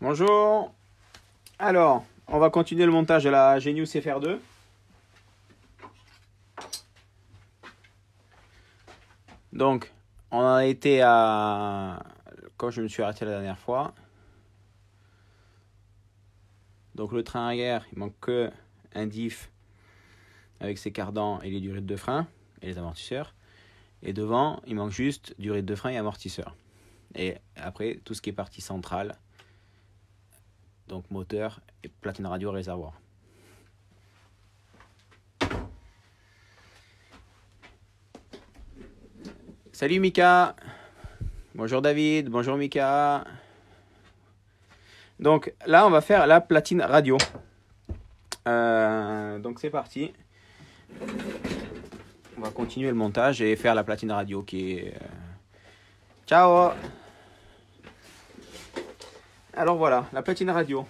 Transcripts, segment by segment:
Bonjour. Alors, on va continuer le montage de la Genius FR2. Donc, on en a été à... Quand je me suis arrêté la dernière fois. Donc, le train arrière, il manque que un diff avec ses cardans et les durées de frein et les amortisseurs. Et devant, il manque juste durée de frein et amortisseur. Et après, tout ce qui est partie centrale. Donc, moteur et platine radio réservoir. Salut Mika. Bonjour David. Bonjour Mika. Donc là, on va faire la platine radio. Donc c'est parti. On va continuer le montage et faire la platine radio qui est... Ciao. Alors voilà, la platine radio.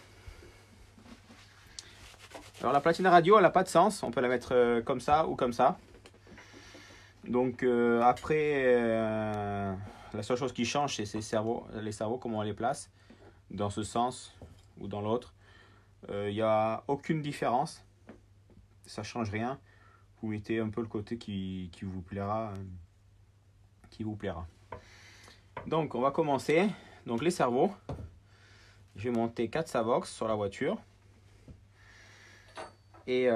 Alors la platine radio, elle n'a pas de sens. On peut la mettre comme ça ou comme ça. Donc après, la seule chose qui change, c'est les cerveaux, comment on les place. Dans ce sens ou dans l'autre. Il n'y a aucune différence. Ça ne change rien. Vous mettez un peu le côté qui vous plaira. Donc on va commencer. Donc les cerveaux. Je vais monter 4 Savox sur la voiture. Et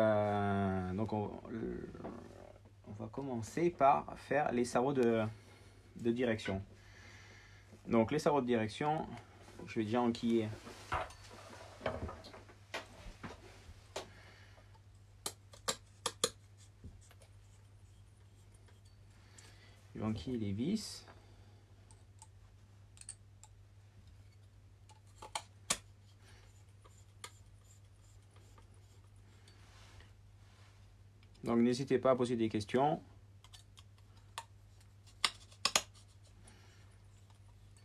donc on va commencer par faire les cerveaux de direction. Donc les cerveaux de direction, je vais déjà enquiller. Je vais enquiller les vis. Donc n'hésitez pas à poser des questions.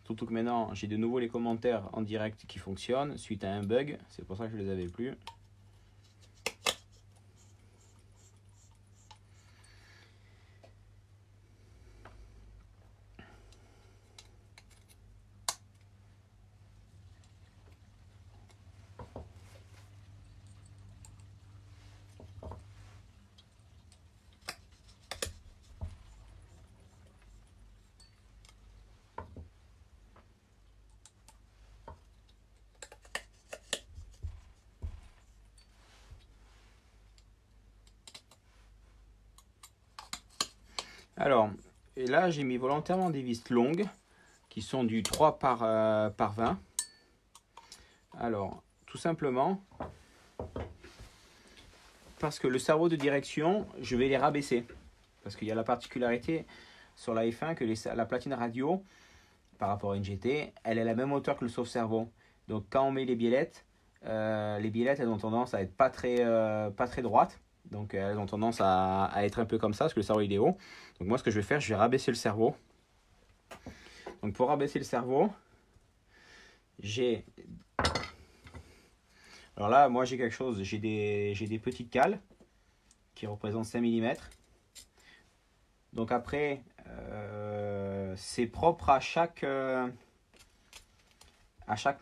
Surtout que maintenant j'ai de nouveau les commentaires en direct qui fonctionnent suite à un bug. C'est pour ça que je ne les avais plus. Alors, et là j'ai mis volontairement des vis longues qui sont du 3 par 20. Alors, tout simplement parce que le cerveau de direction, je vais les rabaisser. Parce qu'il y a la particularité sur la F1 que la platine radio, par rapport à une GT, elle est la même hauteur que le sauve-cerveau. Donc quand on met les biellettes elles ont tendance à être pas très droites. Donc elles ont tendance à être un peu comme ça parce que le cerveau il est haut. Donc moi ce que je vais faire, je vais rabaisser le cerveau. Donc pour rabaisser le cerveau, j'ai... Alors là, moi j'ai quelque chose, j'ai des petites cales qui représentent 5 mm. Donc après, c'est propre à chaque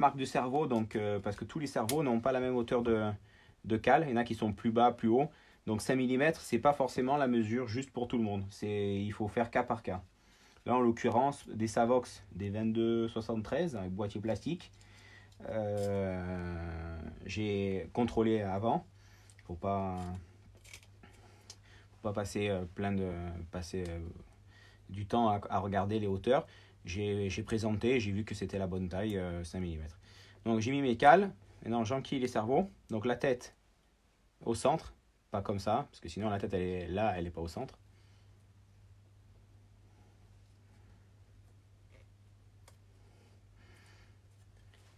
marque de cerveau. Donc, parce que tous les cerveaux n'ont pas la même hauteur de cale. Il y en a qui sont plus bas, plus hauts. Donc 5 mm, c'est pas forcément la mesure juste pour tout le monde. Il faut faire cas par cas. Là, en l'occurrence, des Savox, des 22-73 avec boîtier plastique. J'ai contrôlé avant. Faut pas passer du temps à regarder les hauteurs. J'ai présenté, j'ai vu que c'était la bonne taille, 5 mm. Donc j'ai mis mes cales. Maintenant j'enquille les cerveaux. Donc la tête au centre, pas comme ça, parce que sinon la tête elle est là, elle n'est pas au centre.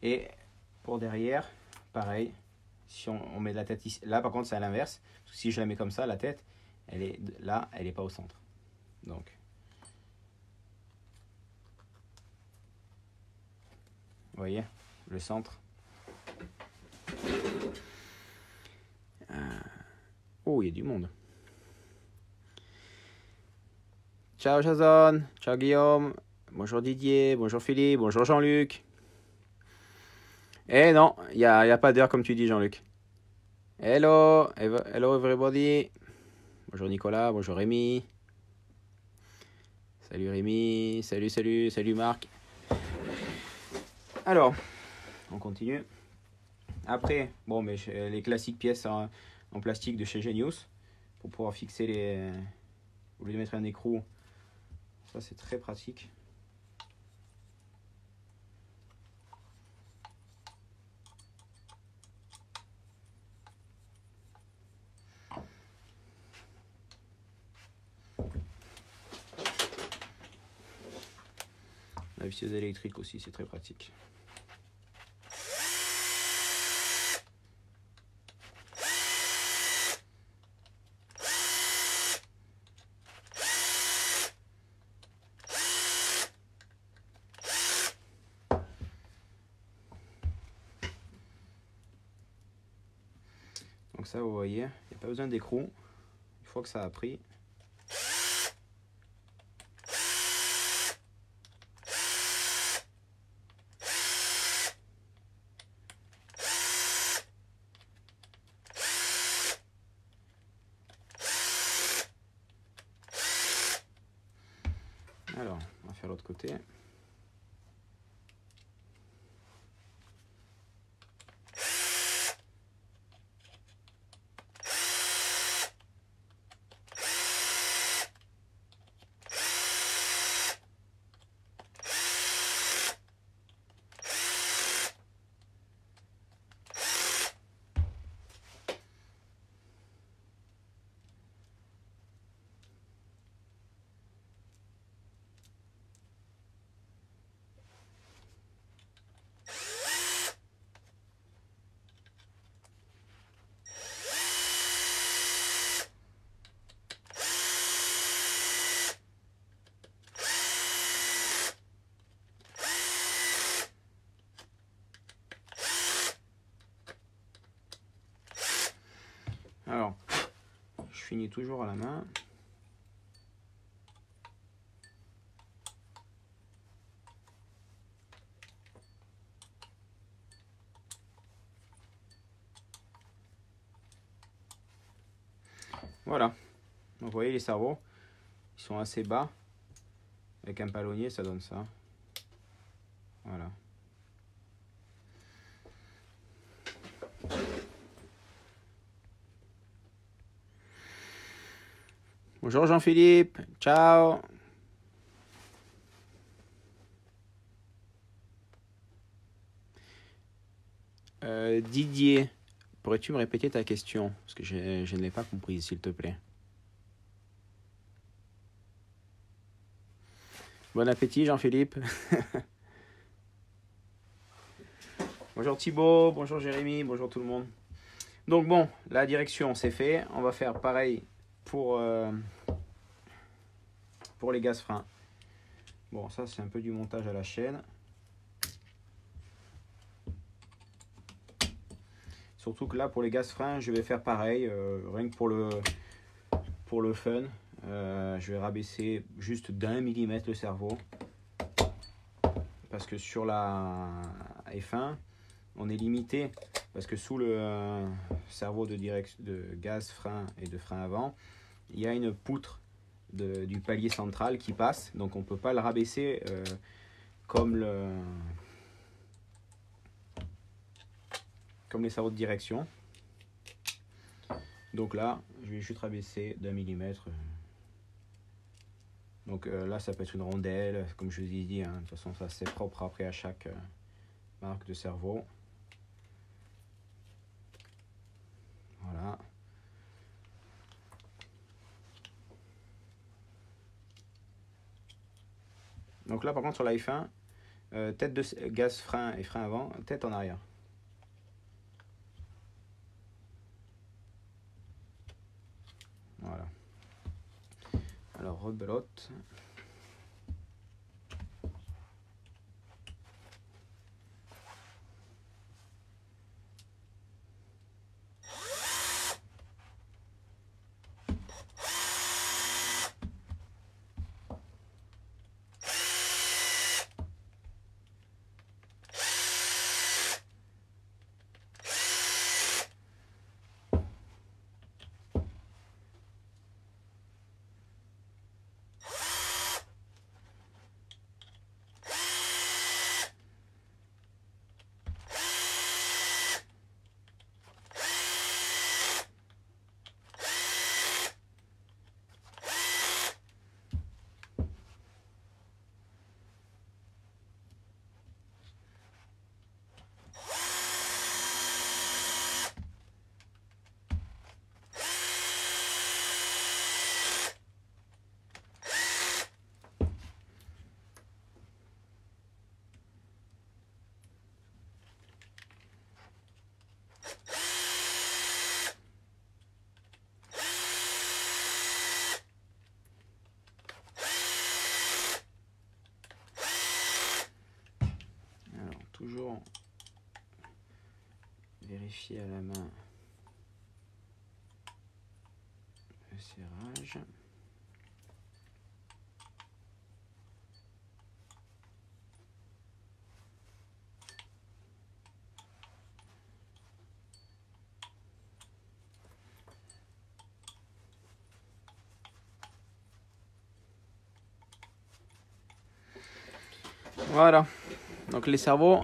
Et pour derrière, pareil, si on met la tête ici, là par contre c'est à l'inverse. Si je la mets comme ça, la tête, elle est là, elle n'est pas au centre. Donc vous voyez, le centre. Oh, il y a du monde. Ciao Jason, ciao Guillaume, bonjour Didier, bonjour Philippe, bonjour Jean-Luc. Eh non, y a pas d'heure comme tu dis, Jean-Luc. Hello, hello everybody. Bonjour Nicolas, bonjour Rémi. Salut Rémi, salut Marc. Alors, on continue. Après, bon, mais les classiques pièces en plastique de chez Genius pour pouvoir fixer les. Au lieu de mettre un écrou, ça c'est très pratique. La visseuse électrique aussi, c'est très pratique. Donc ça, vous voyez, il n'y a pas besoin d'écrou. Une fois que ça a pris. Alors, on va faire l'autre côté. Alors, je finis toujours à la main. Voilà. Donc, vous voyez les cerveaux, ils sont assez bas. Avec un palonnier, ça donne ça. Voilà. Bonjour Jean-Philippe, ciao. Didier, pourrais-tu me répéter ta question? Parce que je ne l'ai pas comprise, s'il te plaît. Bon appétit Jean-Philippe. Bonjour Thibaut, bonjour Jérémy, bonjour tout le monde. Donc bon, la direction c'est fait. On va faire pareil pour les gaz freins. Bon, ça c'est un peu du montage à la chaîne. Surtout que là pour les gaz freins, je vais faire pareil, rien que pour le fun. Je vais rabaisser juste d'1 millimètre le cerveau. Parce que sur la F1, on est limité. Parce que sous le cerveau de gaz frein et de frein avant, il y a une poutre du palier central qui passe. Donc on ne peut pas le rabaisser comme les cerveaux de direction. Donc là, je vais juste rabaisser d'1 millimètre. Donc là, ça peut être une rondelle, comme je vous ai dit. Hein. De toute façon, ça c'est propre après à chaque marque de cerveau. Voilà. Donc là, par contre, sur la F1, tête de gaz frein et frein avant, tête en arrière. Voilà. Alors, rebelote. toujours vérifier à la main le serrage. Voilà, donc les cerveaux.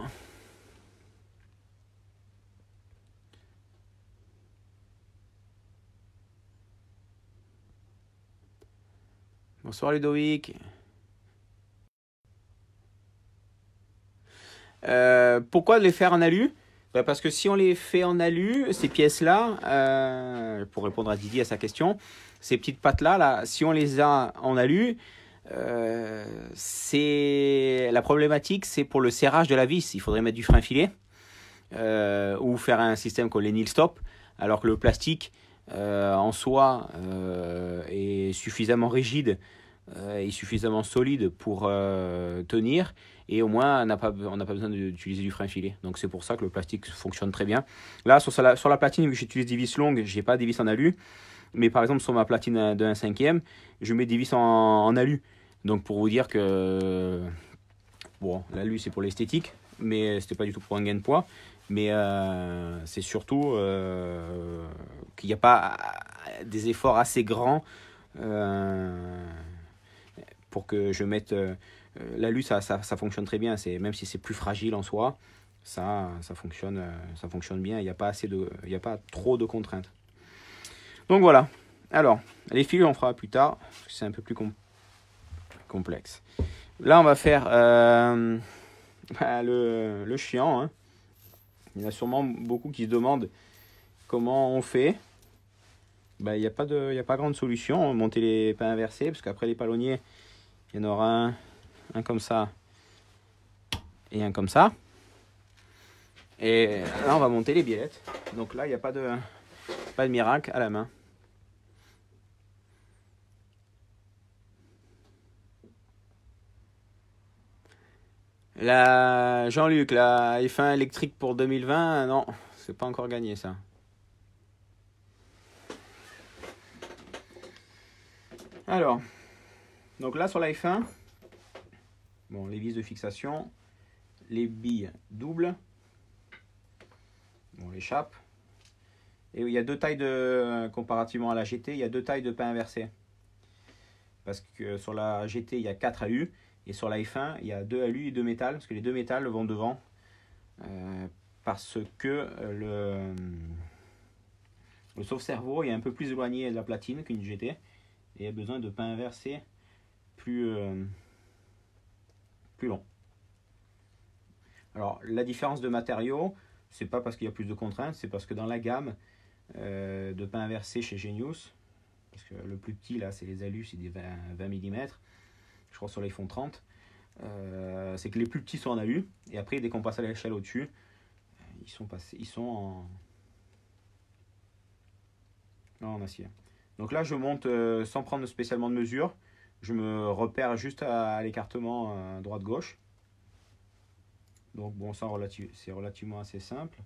Bonsoir Ludovic. Pourquoi les faire en alu? Parce que si on les fait en alu, ces pièces-là, pour répondre à Didier à sa question, ces petites pattes-là, là, si on les a en alu, c'est la problématique, c'est pour le serrage de la vis. Il faudrait mettre du frein filet ou faire un système comme les Nil Stop, alors que le plastique en soi est suffisamment rigide et suffisamment solide pour tenir, et au moins on n'a pas besoin d'utiliser du frein filet. Donc c'est pour ça que le plastique fonctionne très bien. Là sur la platine, vu que j'utilise des vis longues, j'ai pas des vis en alu, mais par exemple sur ma platine de 1/5, je mets des vis en alu. Donc pour vous dire que bon, l'alu c'est pour l'esthétique, mais c'était pas du tout pour un gain de poids. Mais c'est surtout qu'il n'y a pas des efforts assez grands pour que je mette... l'alu, ça fonctionne très bien, même si c'est plus fragile en soi, ça fonctionne bien, il n'y a pas trop de contraintes. Donc voilà. Alors, les fils, on fera plus tard, parce que c'est un peu plus complexe. Là, on va faire le chiant. Hein. Il y en a sûrement beaucoup qui se demandent comment on fait. Il n'y a pas grande solution. Monter les pains inversés, parce qu'après les palonniers, il y en aura un comme ça et un comme ça. Et là, on va monter les biellettes. Donc là, il n'y a pas de miracle à la main. Jean-Luc, la F1 électrique pour 2020, non, c'est pas encore gagné ça. Alors, donc là sur la F1, bon, les vis de fixation, les billes doubles, bon, l'échappe. Et il y a deux tailles comparativement à la GT, il y a deux tailles de pain inversé. Parce que sur la GT, il y a 4 AU. Et sur la F1, il y a 2 AU et 2 métal. Parce que les 2 métal vont devant. Parce que le sauve-cerveau est un peu plus éloigné de la platine qu'une GT. Et il y a besoin de pain inversé plus long. Alors, la différence de matériaux, c'est pas parce qu'il y a plus de contraintes, c'est parce que dans la gamme de pain inversé chez Genius, parce que le plus petit là c'est les alus, c'est des 20 mm, je crois sur les fonds 30, c'est que les plus petits sont en alu, et après dès qu'on passe à l'échelle au-dessus, ils sont en acier. Donc là je monte sans prendre spécialement de mesure, je me repère juste à l'écartement droite-gauche. Donc bon, ça c'est relativement assez simple.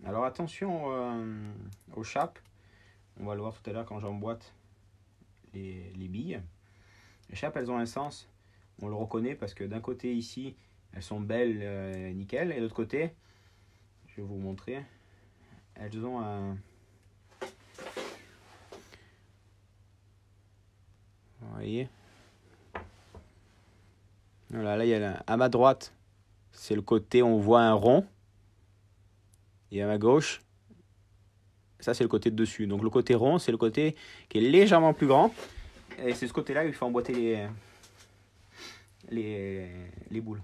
Alors attention aux chapes, on va le voir tout à l'heure quand j'emboîte les billes. Les chapes, elles ont un sens, on le reconnaît parce que d'un côté ici, elles sont belles, nickel, et de l'autre côté, je vais vous montrer, elles ont un... Vous voyez? Voilà, là, il y a à ma droite, c'est le côté, on voit un rond, et à ma gauche, ça c'est le côté de dessus. Donc le côté rond, c'est le côté qui est légèrement plus grand, et c'est ce côté-là où il faut emboîter les boules.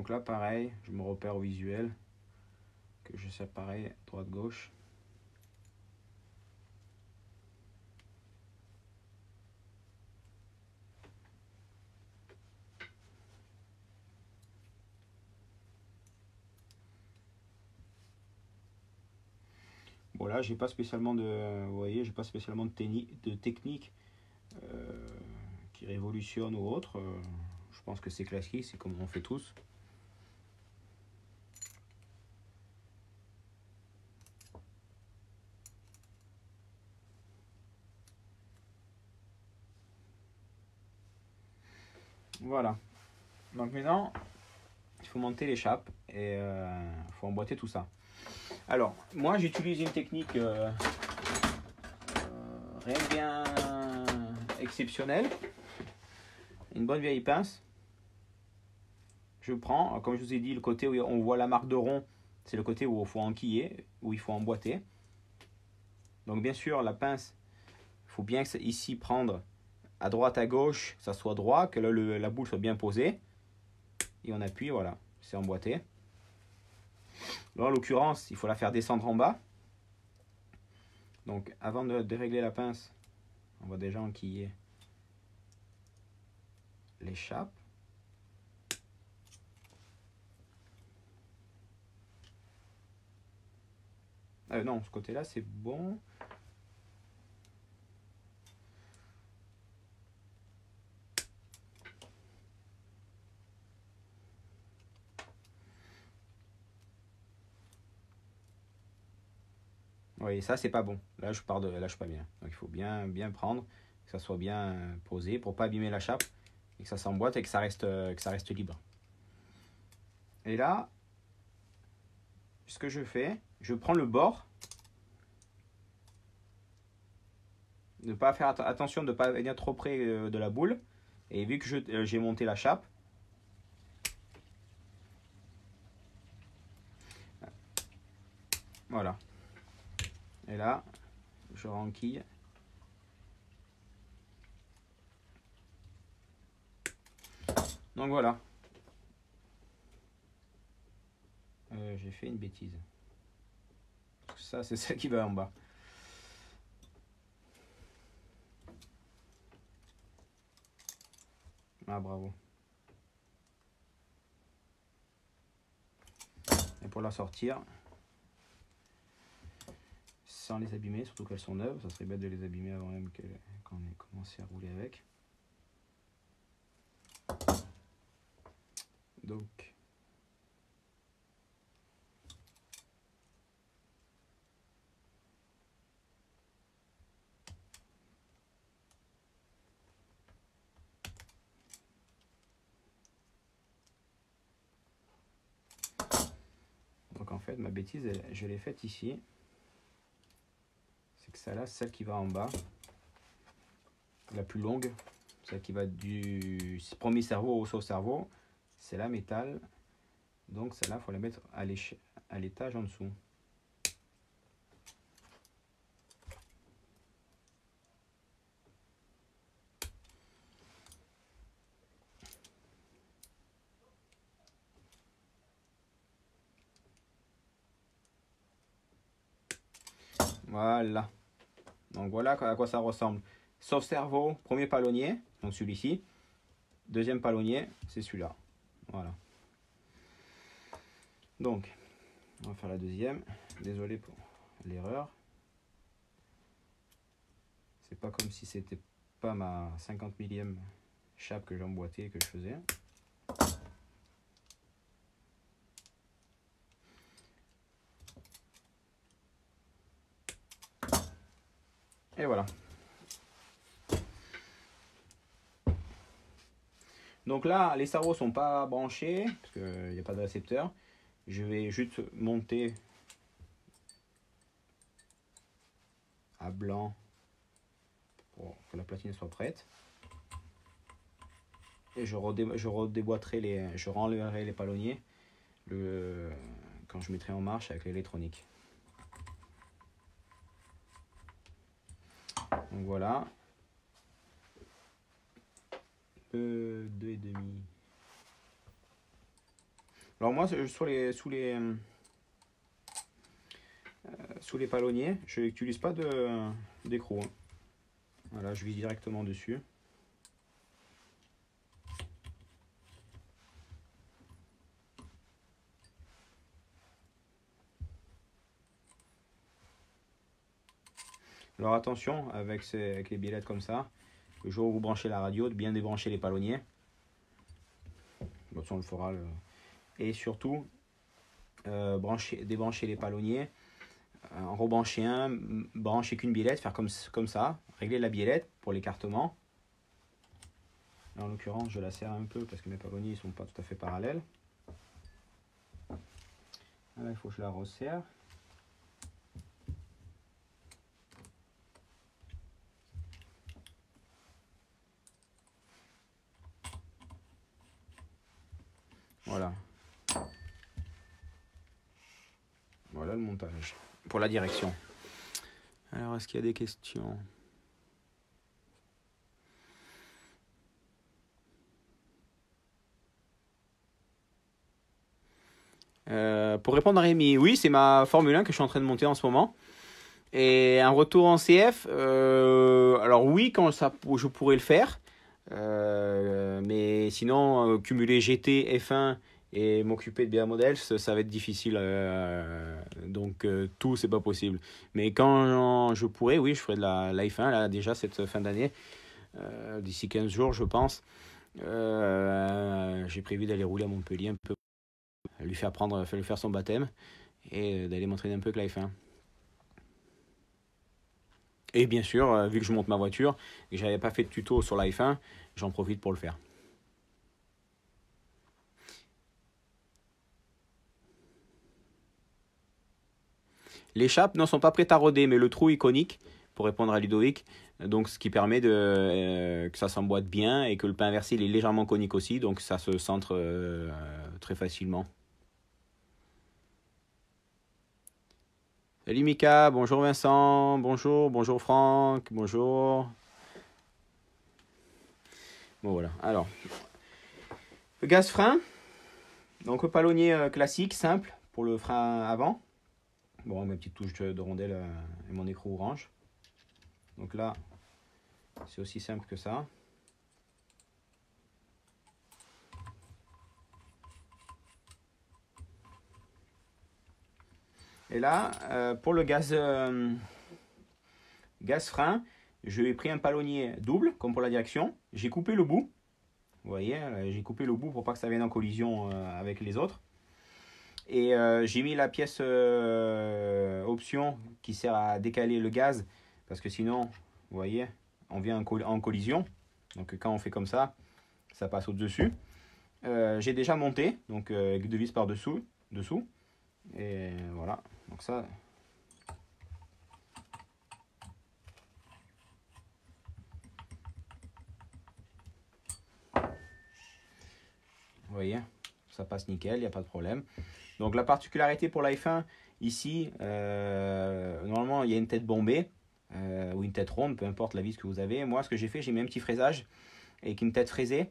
Donc là, pareil, je me repère au visuel, que je séparais droite-gauche. Bon là, j'ai pas spécialement de, vous voyez, j'ai pas spécialement de technique qui révolutionne ou autre. Je pense que c'est classique, c'est comme on fait tous. Voilà. Donc maintenant, il faut monter l'échappe et il faut emboîter tout ça. Alors, moi j'utilise une technique rien de bien exceptionnelle. Une bonne vieille pince. Je prends, comme je vous ai dit, le côté où on voit la marque de rond, c'est le côté où il faut enquiller, où il faut emboîter. Donc bien sûr, la pince, il faut bien ici prendre à droite, à gauche, que ça soit droit, que la boule soit bien posée. Et on appuie, voilà, c'est emboîté. Là, en l'occurrence, il faut la faire descendre en bas. Donc avant de dérégler la pince, on va déjà enquiller l'échappe. Non, ce côté-là, c'est bon. Oui, ça, c'est pas bon. Là, je suis pas bien. Donc, il faut bien prendre, que ça soit bien posé pour pas abîmer la chape et que ça s'emboîte et que ça reste libre. Et là, ce que je fais, je prends le bord. Ne pas faire attention de ne pas venir trop près de la boule. Et vu que j'ai monté la chape, voilà. Et là, je renquille. Donc voilà. J'ai fait une bêtise. Ça, c'est celle qui va en bas. Ah, bravo. Et pour la sortir, sans les abîmer, surtout qu'elles sont neuves, ça serait bête de les abîmer avant même qu'on ait commencé à rouler avec. Donc, en fait, ma bêtise, je l'ai faite ici. C'est que celle-là, celle qui va en bas, la plus longue, celle qui va du premier cerveau au cerveau, c'est la métal. Donc celle-là, il faut la mettre à l'étage en dessous. Voilà. Donc voilà à quoi ça ressemble. Sauf cerveau, premier palonnier, donc celui-ci. Deuxième palonnier, c'est celui-là. Voilà. Donc, on va faire la deuxième. Désolé pour l'erreur. C'est pas comme si c'était pas ma 50 millième chape que j'emboîtais que je faisais. Et voilà. Donc là, les cerveaux sont pas branchés parce qu'il n'y a pas de récepteur. Je vais juste monter à blanc pour que la platine soit prête. Et je redéboîterai je renleverai les palonniers quand je mettrai en marche avec l'électronique. Donc voilà. 2,5. Alors moi, sous les palonniers, je n'utilise pas d'écrou. Hein. Voilà, je vis directement dessus. Alors attention, avec les biellettes comme ça, le jour où vous branchez la radio, de bien débrancher les palonniers. De toute façon, on le fera. Et surtout, débrancher les palonniers, en rebrancher un, brancher qu'une biellette, faire comme ça, régler la biellette pour l'écartement. En l'occurrence, je la serre un peu parce que mes palonniers ne sont pas tout à fait parallèles. Là, il faut que je la resserre. Voilà. Voilà le montage pour la direction. Alors, est-ce qu'il y a des questions? Pour répondre à Rémi, oui, c'est ma Formule 1 que je suis en train de monter en ce moment. Et un retour en CF, alors oui, quand je pourrais le faire. Mais sinon, cumuler GT, F1 et m'occuper de BA Models, ça va être difficile. Donc tout, c'est pas possible. Mais quand je pourrais, oui, je ferai de la F1 là, déjà cette fin d'année. D'ici 15 jours, je pense. J'ai prévu d'aller rouler à Montpellier un peu, lui faire son baptême et d'aller m'entraîner un peu avec la F1. Et bien sûr, vu que je monte ma voiture et que j'avais pas fait de tuto sur la F1, j'en profite pour le faire. Les chapes ne sont pas prêtes à roder, mais le trou est conique, pour répondre à Ludovic. Donc, ce qui permet que ça s'emboîte bien et que le pain inversé il est légèrement conique aussi, donc ça se centre très facilement. Salut Mika, bonjour Vincent, bonjour Franck, bonjour. Bon voilà, alors, le gaz-frein, donc le palonnier classique, simple, pour le frein avant. Bon, ma petite touche de rondelle et mon écrou orange. Donc là, c'est aussi simple que ça. Et là, pour le gaz-frein, je lui ai pris un palonnier double, comme pour la direction. J'ai coupé le bout. Vous voyez, j'ai coupé le bout pour pas que ça vienne en collision avec les autres. Et j'ai mis la pièce option qui sert à décaler le gaz. Parce que sinon, vous voyez, on vient en collision. Donc quand on fait comme ça, ça passe au-dessus. J'ai déjà monté, donc avec deux vis par-dessous. Et voilà, donc ça... Vous voyez, ça passe nickel, il n'y a pas de problème. Donc la particularité pour l'iPhone, ici, normalement il y a une tête bombée ou une tête ronde, peu importe la vis que vous avez. Moi, ce que j'ai fait, j'ai mis un petit fraisage avec une tête fraisée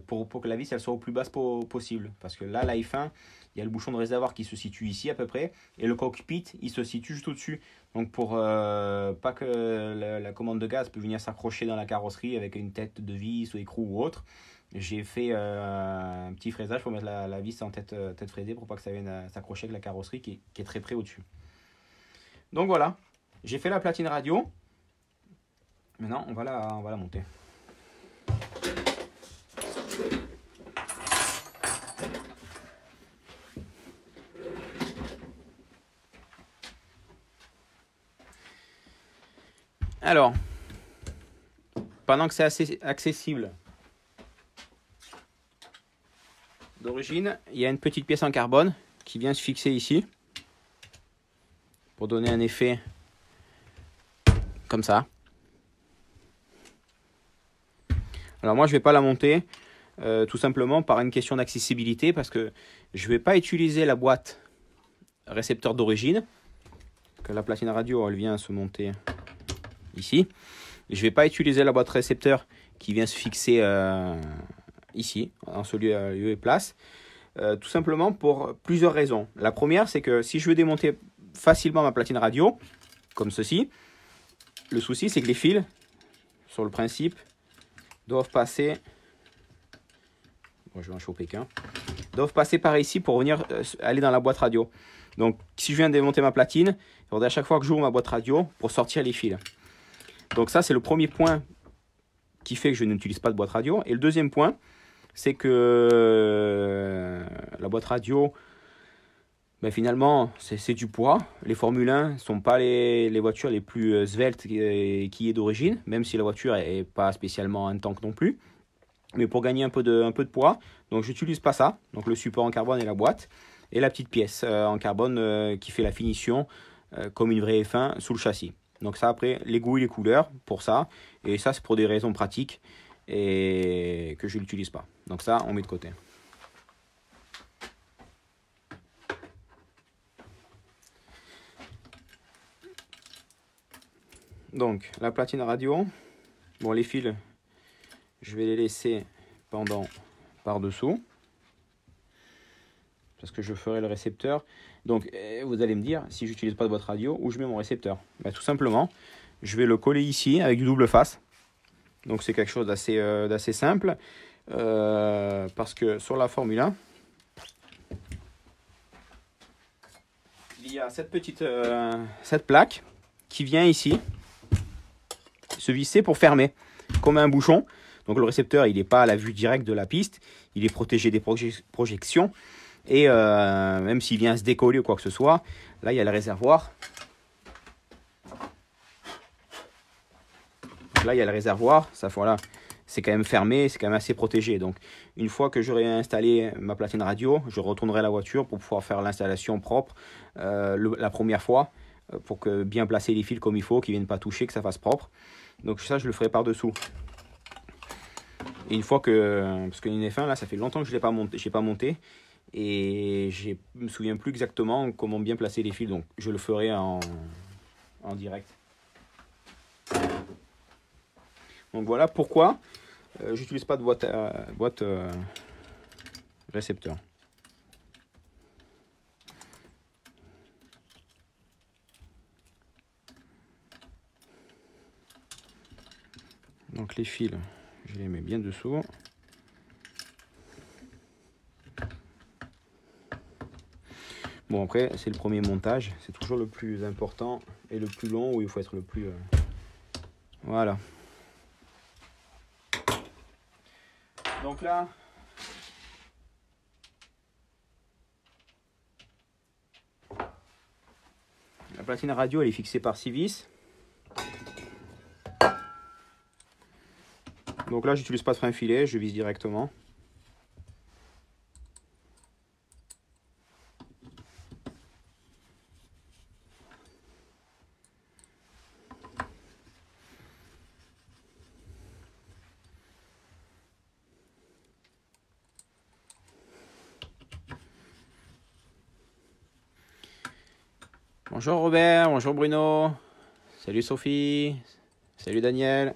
pour que la vis elle soit au plus basse possible. Parce que là, l'iPhone, il y a le bouchon de réservoir qui se situe ici à peu près et le cockpit, il se situe juste au-dessus. Donc pour pas que la commande de gaz puisse venir s'accrocher dans la carrosserie avec une tête de vis ou écrou ou autre, j'ai fait un petit fraisage pour mettre la vis en tête fraisée pour pas que ça vienne s'accrocher avec la carrosserie qui est très près au-dessus. Donc voilà, j'ai fait la platine radio. Maintenant, on va la monter. Alors, pendant que c'est assez accessible, d'origine, il y a une petite pièce en carbone qui vient se fixer ici pour donner un effet comme ça. Alors moi, je ne vais pas la monter tout simplement par une question d'accessibilité parce que je ne vais pas utiliser la boîte récepteur d'origine, que la platine radio, elle vient se monter ici. Je ne vais pas utiliser la boîte récepteur qui vient se fixer ici, en ce lieu et place. Tout simplement pour plusieurs raisons. La première, c'est que si je veux démonter facilement ma platine radio, comme ceci, le souci, c'est que les fils, sur le principe, doivent passer... Bon, je vais en choper qu'un. Doivent passer par ici pour venir aller dans la boîte radio. Donc, si je viens de démonter ma platine, il faudrait à chaque fois que j'ouvre ma boîte radio pour sortir les fils. Donc ça, c'est le premier point qui fait que je n'utilise pas de boîte radio. Et le deuxième point, c'est que la boîte radio, ben finalement, c'est du poids. Les Formule 1 ne sont pas les voitures les plus sveltes qui est d'origine, même si la voiture n'est pas spécialement un tank non plus. Mais pour gagner un peu de poids, donc j'utilise pas ça. Donc le support en carbone et la boîte. Et la petite pièce en carbone qui fait la finition comme une vraie F1 sous le châssis. Donc ça, après, les goûts et les couleurs pour ça. Et ça, c'est pour des raisons pratiques et que je ne l'utilise pas. Donc ça, on met de côté. Donc, la platine radio. Bon, les fils, je vais les laisser pendant par-dessous. Parce que je ferai le récepteur. Donc, vous allez me dire, si j'utilise pas de boîte radio, où je mets mon récepteur? Ben, tout simplement, je vais le coller ici avec du double face. Donc, c'est quelque chose d'assez simple. Parce que sur la Formule 1, il y a cette plaque qui vient ici se visser pour fermer, comme un bouchon. Donc, le récepteur, il n'est pas à la vue directe de la piste. Il est protégé des projections. Et même s'il vient se décoller ou quoi que ce soit, là il y a le réservoir. Là il y a le réservoir, ça voilà, c'est quand même fermé, c'est quand même assez protégé. Donc une fois que j'aurai installé ma platine radio, je retournerai la voiture pour pouvoir faire l'installation propre la première fois, pour que bien placer les fils comme il faut, qu'ils ne viennent pas toucher, que ça fasse propre. Donc ça je le ferai par dessous. Et une fois que, parce qu'une F1 là ça fait longtemps que je n'ai pas monté. Et je ne me souviens plus exactement comment bien placer les fils, donc je le ferai en direct. Donc voilà pourquoi j'utilise pas de boîte récepteur. Donc les fils, je les mets bien dessous. Bon après, c'est le premier montage, c'est toujours le plus important et le plus long où il faut être le plus... Voilà. Donc là, la platine radio elle est fixée par 6 vis. Donc là, j'utilise pas de frein filet, je vise directement. Bonjour Robert, bonjour Bruno, salut Sophie, salut Daniel.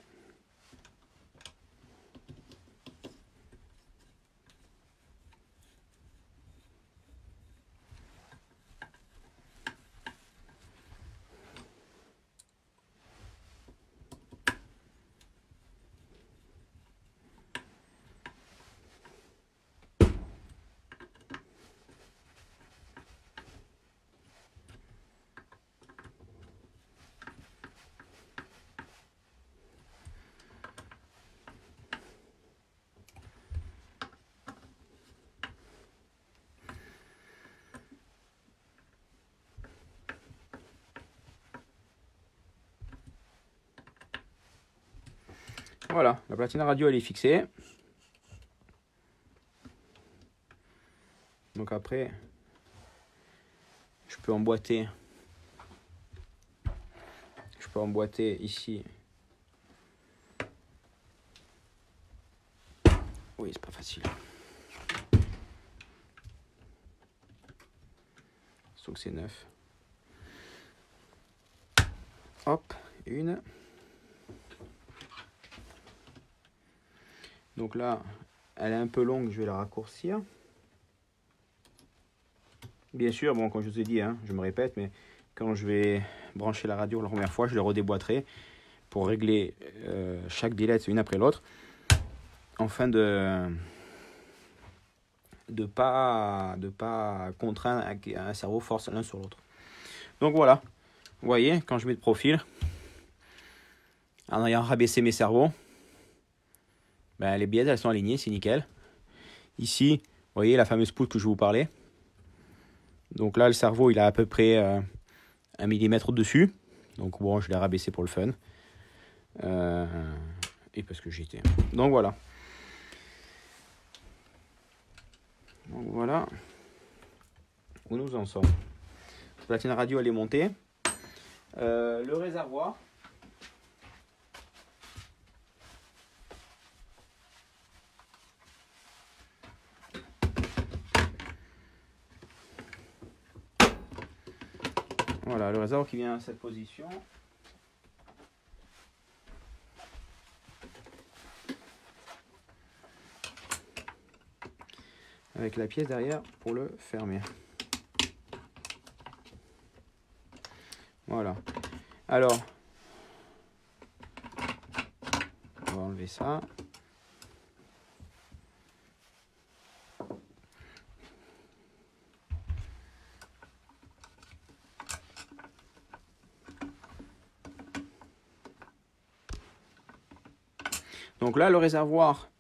Voilà, la platine radio elle est fixée. Donc après, je peux emboîter ici. Oui, c'est pas facile. Sauf que c'est neuf. Hop, une. Donc là, elle est un peu longue, je vais la raccourcir. Bien sûr, bon, comme je vous ai dit, hein, je me répète, mais quand je vais brancher la radio la première fois, je le redéboîterai pour régler chaque biellette une après l'autre, afin de pas contraindre un cerveau force l'un sur l'autre. Donc voilà, vous voyez, quand je mets de profil, en ayant rabaissé mes cerveaux, ben, les bielles elles sont alignées, c'est nickel. Ici, vous voyez la fameuse poutre que je vous parlais. Donc là, le cerveau, il a à peu près 1 millimètre au-dessus. Donc bon, je l'ai rabaissé pour le fun. Et parce que j'étais. Donc voilà. Donc voilà où nous en sommes. La platine radio, elle est montée. Le réservoir. Voilà, le réservoir qui vient à cette position. Avec la pièce derrière pour le fermer. Voilà. Alors, on va enlever ça. Donc là, le réservoir,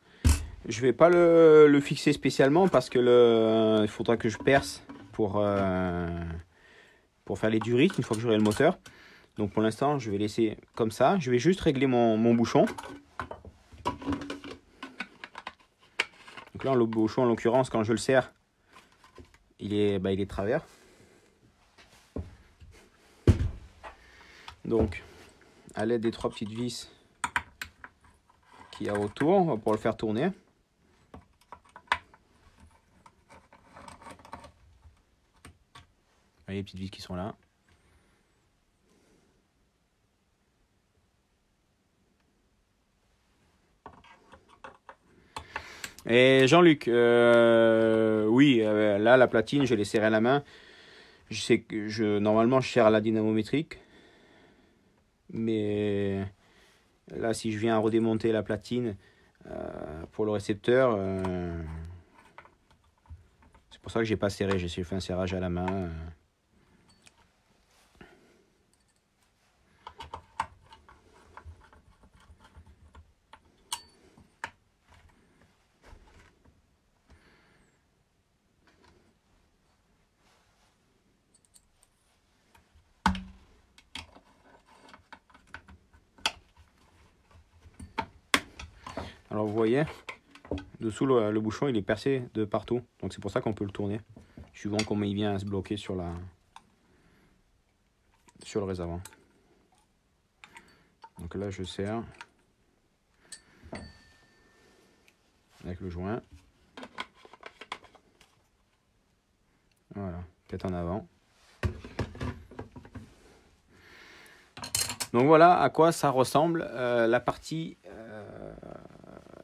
je vais pas le fixer spécialement parce que il faudra que je perce pour faire les durites une fois que j'aurai le moteur. Donc pour l'instant, je vais laisser comme ça. Je vais juste régler mon bouchon. Donc là, le bouchon, en l'occurrence, quand je le serre, il est de travers. Donc, à l'aide des 3 petites vis qu'il y a autour, on va pouvoir le faire tourner. Vous voyez les petites vis qui sont là. Et Jean-Luc, oui, là la platine, je l'ai serrée à la main. Je sais que normalement je serre à la dynamométrique, mais là si je viens redémonter la platine pour le récepteur, c'est pour ça que j'ai pas serré. J'ai fait un serrage à la main. Alors vous voyez, dessous le bouchon il est percé de partout, donc c'est pour ça qu'on peut le tourner, suivant comment il vient à se bloquer sur le réservoir. Donc là je serre avec le joint. Voilà, tête en avant. Donc voilà à quoi ça ressemble la partie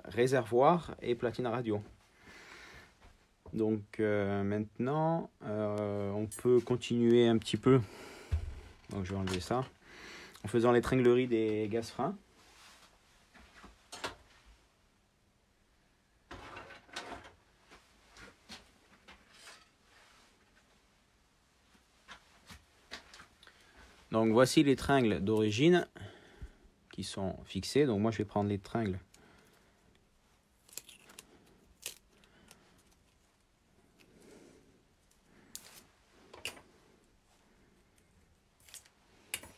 réservoir et platine radio. Donc maintenant on peut continuer un petit peu. Donc je vais enlever ça en faisant l'étranglerie des gaz freins. Donc voici les tringles d'origine qui sont fixés. Donc moi je vais prendre les tringles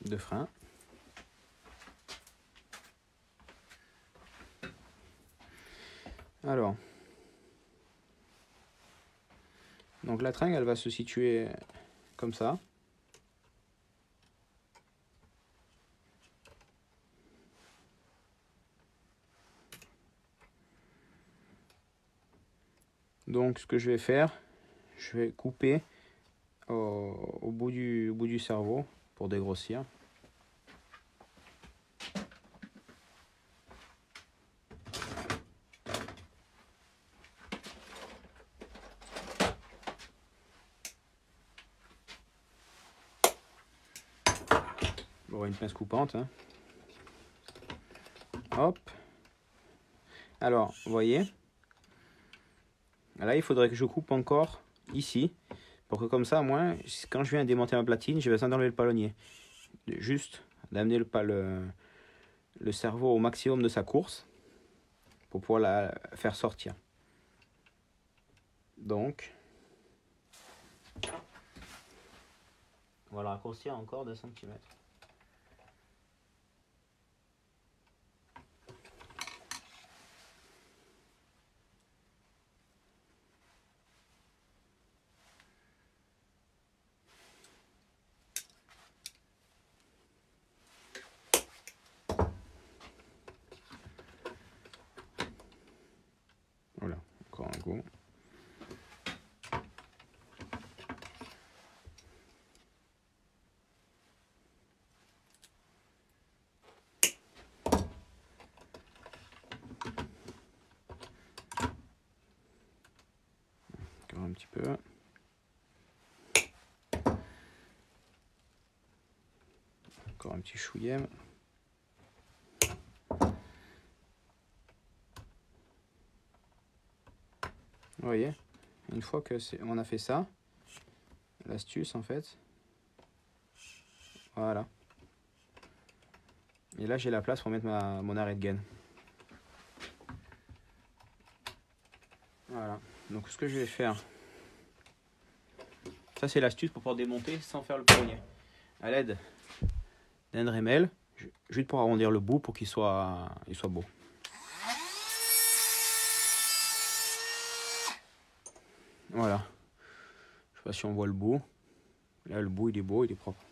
de frein. Alors, donc la tringle elle va se situer comme ça. Donc ce que je vais faire, je vais couper au bout du cerveau pour dégrossir. J'aurai une pince coupante. Hein. Hop. Alors, vous voyez. Là, il faudrait que je coupe encore ici. Pour que comme ça, moi, quand je viens démonter ma platine, j'ai besoin d'enlever le palonnier. Juste d'amener le cerveau au maximum de sa course pour pouvoir la faire sortir. Donc, on va le raccourcir encore 2 cm. Voilà, encore un coup. Encore un petit peu. Encore un petit chouillet. Vous voyez, une fois que on a fait ça, l'astuce en fait, voilà. Et là j'ai la place pour mettre mon arrêt de gaine. Voilà, donc ce que je vais faire, ça c'est l'astuce pour pouvoir démonter sans faire le palonnier. À l'aide d'un Dremel, juste pour arrondir le bout pour qu'il soit beau. Voilà. Je sais pas si on voit le bout. Là, le bout, il est beau, il est propre.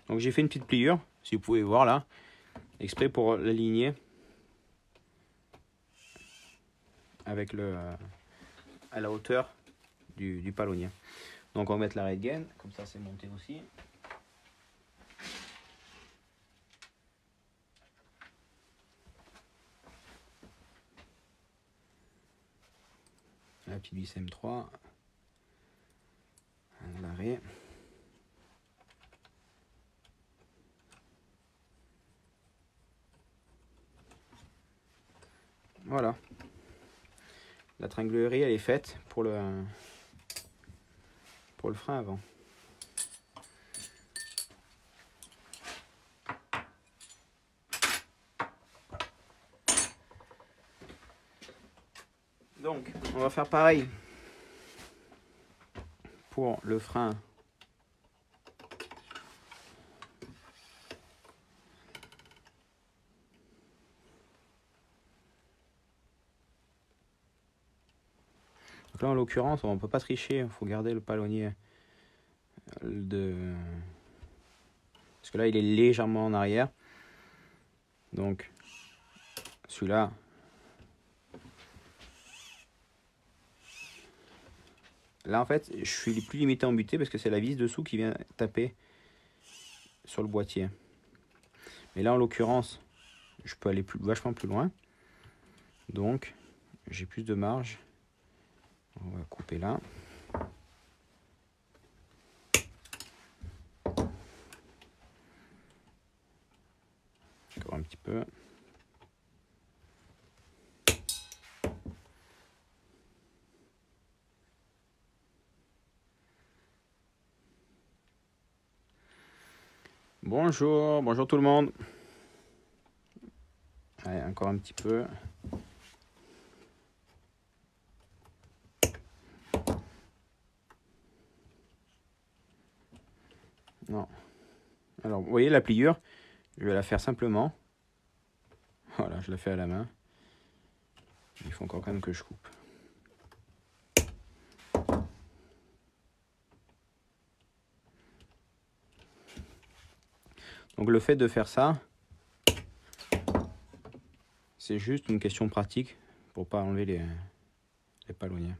Donc, j'ai fait une petite pliure, si vous pouvez voir là, exprès pour l'aligner avec à la hauteur du palonnier. Donc, on va mettre l'arrêt de gaine, comme ça, c'est monté aussi. La petite vis M3. L'arrêt. Voilà. La tringlerie, elle est faite pour le frein avant. Donc, on va faire pareil pour le frein. Donc là, en l'occurrence, on ne peut pas tricher, il faut garder le palonnier parce que là, il est légèrement en arrière. Donc, celui-là, là, en fait, je suis plus limité en butée parce que c'est la vis dessous qui vient taper sur le boîtier. Mais là, en l'occurrence, je peux aller vachement plus loin. Donc, j'ai plus de marge. On va couper là. Encore un petit peu. Bonjour, bonjour tout le monde. Allez, encore un petit peu. Non. Alors, vous voyez la pliure, je vais la faire simplement. Voilà, je la fais à la main. Il faut encore quand même que je coupe. Donc le fait de faire ça, c'est juste une question pratique pour pas enlever les palonniers.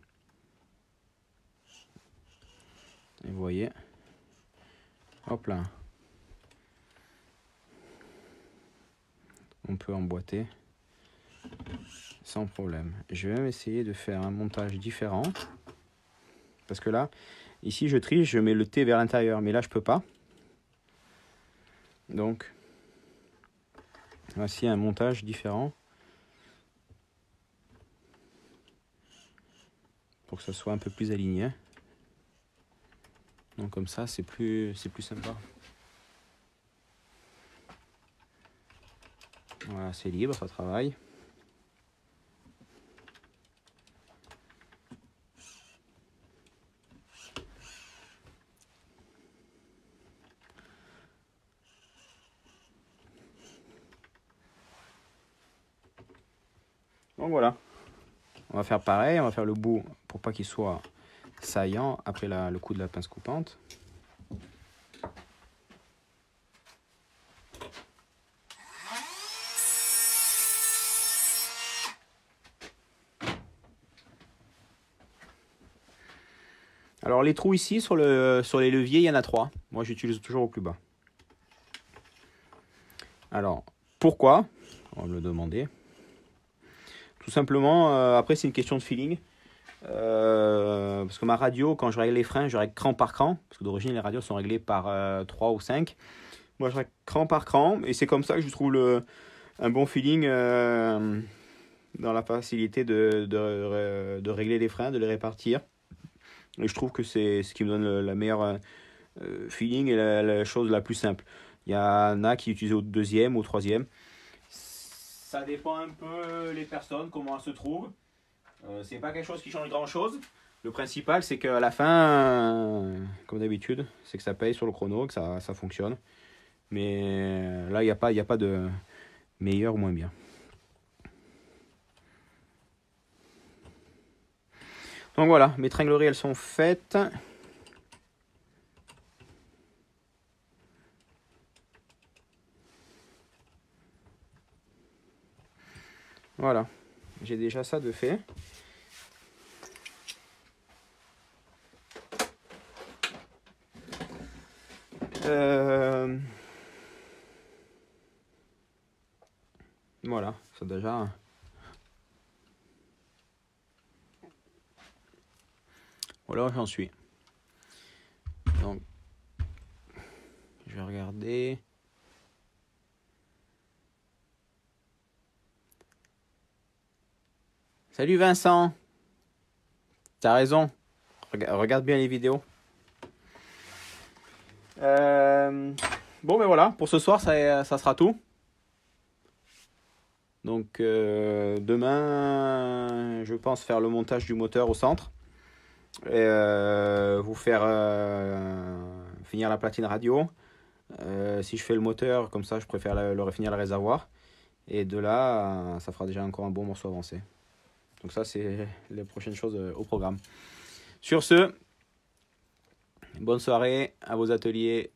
Et vous voyez, hop là, on peut emboîter sans problème. Je vais même essayer de faire un montage différent. Parce que là, ici je triche, je mets le T vers l'intérieur. Mais là je peux pas, Donc, voici un montage différent. Pour que ça soit un peu plus aligné. Donc comme ça, c'est plus sympa. Voilà, c'est libre, ça travaille. Donc voilà. On va faire pareil, on va faire le bout pour pas qu'il soit saillant après le coup de la pince coupante. Alors les trous ici sur les leviers, il y en a 3. Moi j'utilise toujours au plus bas. Alors pourquoi? On va me le demander. Tout simplement, après c'est une question de feeling. Parce que ma radio, quand je règle les freins, je règle cran par cran. Parce que d'origine les radios sont réglées par 3 ou 5. Moi je règle cran par cran. Et c'est comme ça que je trouve un bon feeling dans la facilité de régler les freins, de les répartir. Et je trouve que c'est ce qui me donne la meilleure feeling et la chose la plus simple. Il y en a qui utilisent au deuxième ou au troisième. Ça dépend un peu les personnes, comment elles se trouvent. C'est pas quelque chose qui change grand chose. Le principal, c'est qu'à la fin, comme d'habitude, c'est que ça paye sur le chrono, que ça fonctionne. Mais là, il n'y a pas de meilleur ou moins bien. Donc voilà, mes tringleries, elles sont faites. Voilà, j'ai déjà ça de fait. Voilà, ça déjà. Voilà où j'en suis. Donc, je vais regarder. Salut Vincent. T'as raison. Regarde bien les vidéos. Bon, ben voilà, pour ce soir, ça sera tout. Donc, demain, je pense faire le montage du moteur au centre. Et vous faire finir la platine radio. Si je fais le moteur, comme ça, je préfère le refinir le réservoir. Et de là, ça fera déjà encore un bon morceau avancé. Donc ça, c'est les prochaines choses au programme. Sur ce, bonne soirée à vos ateliers.